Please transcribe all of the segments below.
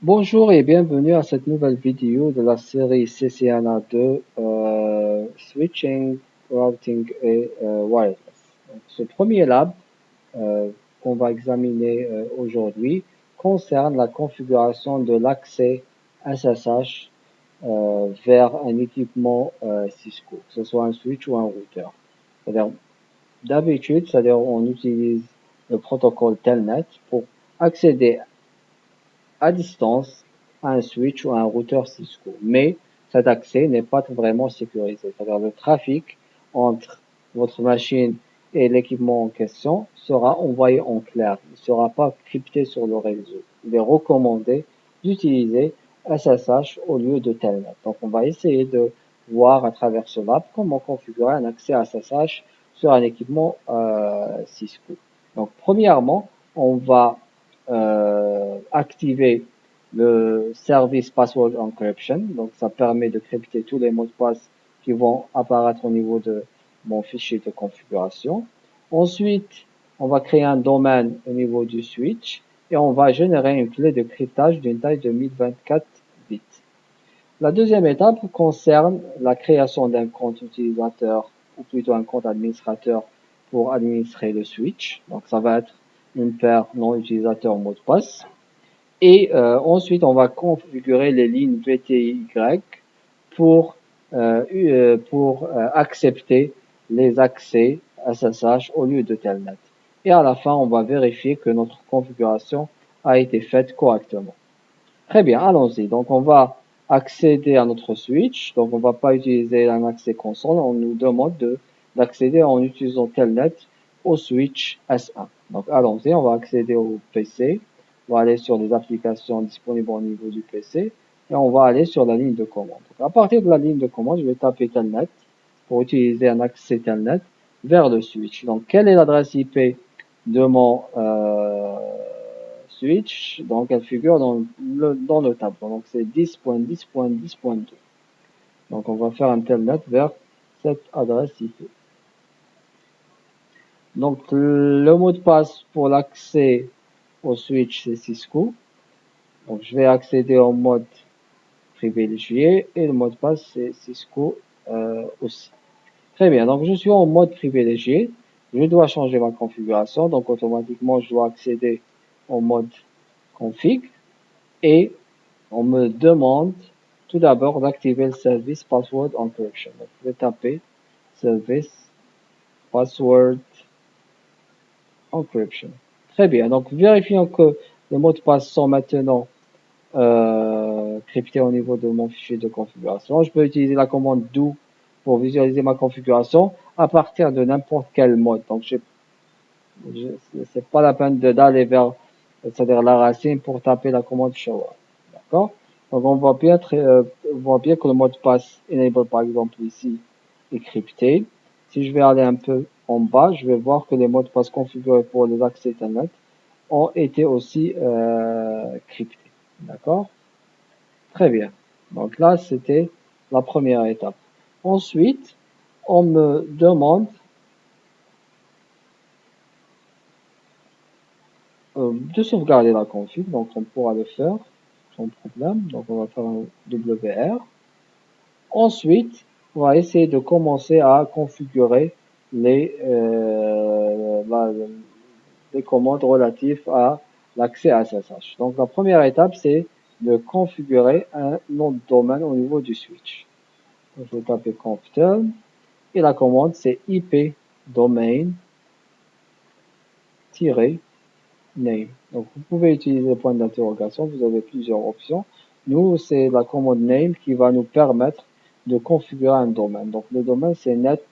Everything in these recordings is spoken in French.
Bonjour et bienvenue à cette nouvelle vidéo de la série CCNA 2 Switching, Routing et Wireless. Donc, ce premier lab qu'on va examiner aujourd'hui concerne la configuration de l'accès SSH vers un équipement Cisco, que ce soit un switch ou un routeur. C'est-à-dire, d'habitude, c'est-à-dire on utilise le protocole Telnet pour accéder à distance à un switch ou à un routeur Cisco. Mais cet accès n'est pas vraiment sécurisé. C'est-à-dire le trafic entre votre machine et l'équipement en question sera envoyé en clair. Il ne sera pas crypté sur le réseau. Il est recommandé d'utiliser SSH au lieu de Telnet. Donc on va essayer de voir à travers ce map comment configurer un accès à SSH sur un équipement Cisco. Donc premièrement, on va activer le service password encryption. Donc, ça permet de crypter tous les mots de passe qui vont apparaître au niveau de mon fichier de configuration. Ensuite, on va créer un domaine au niveau du switch et on va générer une clé de cryptage d'une taille de 1024 bits. La deuxième étape concerne la création d'un compte utilisateur ou plutôt un compte administrateur pour administrer le switch. Donc, ça va être une paire nom utilisateur mot de passe. Et ensuite, on va configurer les lignes VTY pour accepter les accès SSH au lieu de Telnet. Et à la fin, on va vérifier que notre configuration a été faite correctement. Très bien, allons-y. Donc, on va accéder à notre switch. Donc, on ne va pas utiliser un accès console. On nous demande d'accéder en utilisant Telnet au switch S1. Donc, allons-y. On va accéder au PC. On va aller sur les applications disponibles au niveau du PC. Et on va aller sur la ligne de commande. Donc, à partir de la ligne de commande, je vais taper Telnet pour utiliser un accès Telnet vers le switch. Donc, quelle est l'adresse IP de mon switch? Donc, elle figure dans le tableau. Donc, c'est 10.10.10.2. Donc, on va faire un telnet vers cette adresse IP. Donc, le mot de passe pour l'accès au switch, c'est Cisco. Donc, je vais accéder au mode privilégié et le mot de passe, c'est Cisco aussi. Très bien. Donc, je suis en mode privilégié. Je dois changer ma configuration. Donc, automatiquement, je dois accéder au mode config et on me demande tout d'abord d'activer le service password encryption. Donc, je vais taper service password encryption. Très bien. Donc, vérifions que les mots de passe sont maintenant cryptés au niveau de mon fichier de configuration. Je peux utiliser la commande do pour visualiser ma configuration à partir de n'importe quel mode. Donc, c'est pas la peine d'aller vers, c'est-à-dire la racine pour taper la commande show. D'accord? Donc, on voit bien que le mot de passe enable, par exemple, ici, est crypté. Si je vais aller un peu en bas, je vais voir que les mots de passe configurés pour les accès Internet ont été aussi cryptés. D'accord? Très bien. Donc là, c'était la première étape. Ensuite, on me demande de sauvegarder la config. Donc, on pourra le faire sans problème. Donc, on va faire un WR. Ensuite, on va essayer de commencer à configurer les commandes relatives à l'accès à SSH. Donc, la première étape, c'est de configurer un nom de domaine au niveau du switch. Donc, je vais taper conftel et la commande, c'est IP domain-name. Donc, vous pouvez utiliser le point d'interrogation. Vous avez plusieurs options. Nous, c'est la commande name qui va nous permettre de configurer un domaine. Donc, le domaine, c'est netacad.pk.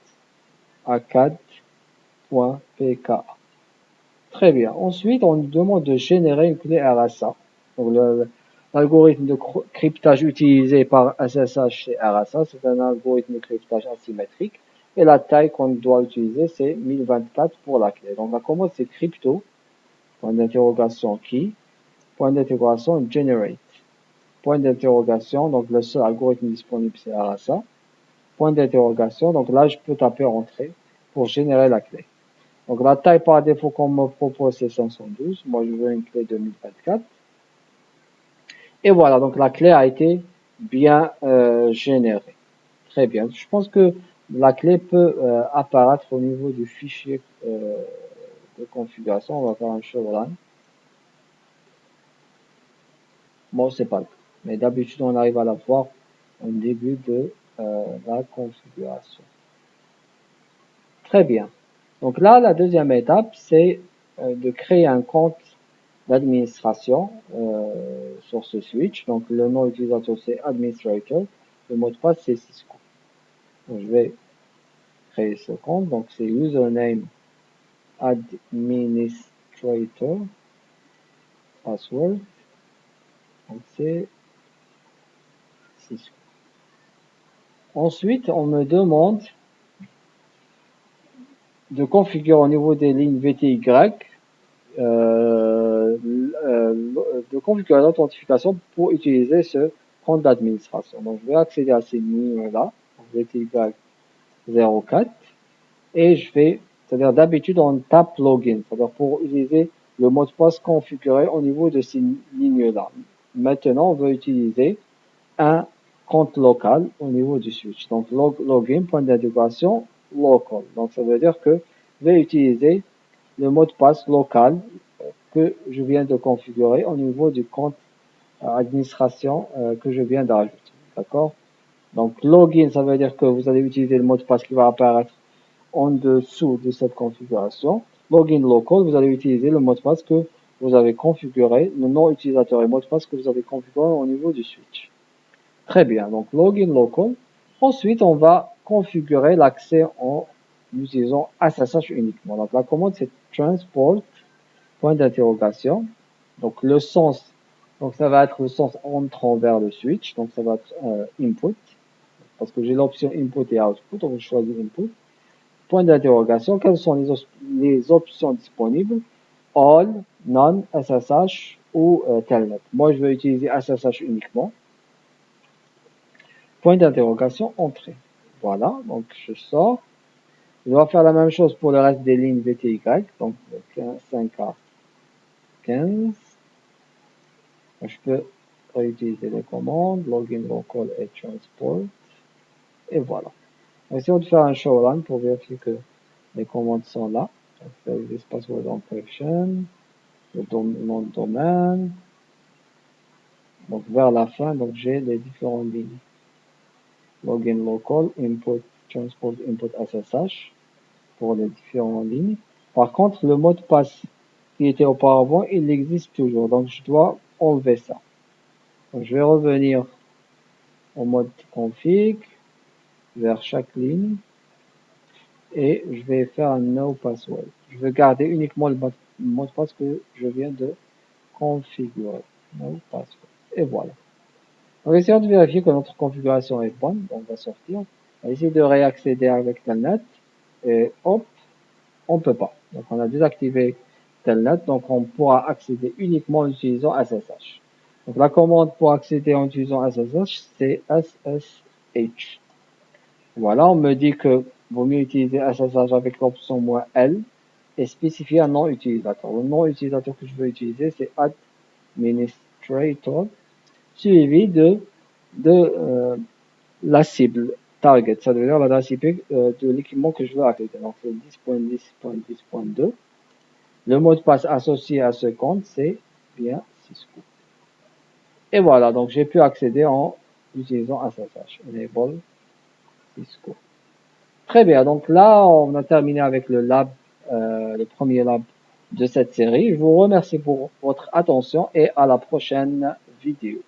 Très bien. Ensuite, on nous demande de générer une clé RSA. Donc, l'algorithme de cryptage utilisé par SSH, c'est RSA. C'est un algorithme de cryptage asymétrique. Et la taille qu'on doit utiliser, c'est 1024 pour la clé. Donc, la commande, c'est crypto, point d'interrogation key, point d'interrogation generate, point d'interrogation, donc le seul algorithme disponible, c'est RSA. Point d'interrogation, donc là, je peux taper entrée pour générer la clé. Donc, la taille par défaut qu'on me propose, c'est 512. Moi, je veux une clé de 1024. Et voilà, donc la clé a été bien générée. Très bien. Je pense que la clé peut apparaître au niveau du fichier de configuration. On va faire un show run. Bon, c'est pas le cas. Mais d'habitude, on arrive à la voir au début de la configuration. Très bien. Donc là, la deuxième étape, c'est de créer un compte d'administration sur ce switch. Donc le nom utilisateur, c'est administrator. Le mot de passe, c'est Cisco. Donc, je vais créer ce compte. Donc c'est username administrator password. Donc c'est Cisco. Ensuite, on me demande de configurer au niveau des lignes VTY de configurer l'authentification pour utiliser ce compte d'administration. Donc, je vais accéder à ces lignes-là, VTY 04, et je vais, c'est-à-dire d'habitude, on tape login, c'est-à-dire pour utiliser le mot de passe configuré au niveau de ces lignes-là. Maintenant, on veut utiliser un compte local au niveau du switch. Donc, login, point d'intégration, local. Donc, ça veut dire que je vais utiliser le mot de passe local que je viens de configurer au niveau du compte administration que je viens d'ajouter. D'accord? Donc, login, ça veut dire que vous allez utiliser le mot de passe qui va apparaître en dessous de cette configuration. Login local, vous allez utiliser le mot de passe que vous avez configuré, le nom utilisateur et mot de passe que vous avez configuré au niveau du switch. Très bien. Donc, login local. Ensuite, on va configurer l'accès en utilisant SSH uniquement. Donc, la commande, c'est transport, point d'interrogation. Donc, le sens, donc ça va être le sens entrant vers le switch. Donc, ça va être input. Parce que j'ai l'option input et output. Donc, je choisis input. Point d'interrogation. Quelles sont les options disponibles? All, none, SSH ou telnet. Moi, je vais utiliser SSH uniquement. Point d'interrogation, entrée. Voilà, donc je sors. Je vais faire la même chose pour le reste des lignes VTY. Donc 5A 15. Je peux réutiliser les commandes, login local et transport. Et voilà. Essayons de faire un show run pour vérifier que les commandes sont là. Donc, this password encryption, le nom de domaine. Donc vers la fin, donc j'ai les différentes lignes. Login local, input, transport, input SSH. Pour les différentes lignes. Par contre, le mot de passe qui était auparavant, il existe toujours. Donc, je dois enlever ça. Donc, je vais revenir au mode config, vers chaque ligne, et je vais faire un no password. Je vais garder uniquement le mot de passe que je viens de configurer. No password. Et voilà. On va essayer de vérifier que notre configuration est bonne. Donc, on va sortir. On va essayer de réaccéder avec Telnet. Et hop, on peut pas. Donc, on a désactivé Telnet, donc on pourra accéder uniquement en utilisant SSH. Donc, la commande pour accéder en utilisant SSH, c'est SSH. Voilà, on me dit que vaut mieux utiliser SSH avec l'option "-l" et spécifier un nom utilisateur. Le nom utilisateur que je veux utiliser, c'est administrator, suivi de la cible target, ça veut dire l'adresse IP de l'équipement que je veux accéder. Donc, c'est 10.10.10.2. Le mot de passe associé à ce compte, c'est bien Cisco. Et voilà, donc j'ai pu accéder en utilisant SSH. Enable Cisco. Très bien, donc là, on a terminé avec le premier lab de cette série. Je vous remercie pour votre attention et à la prochaine vidéo.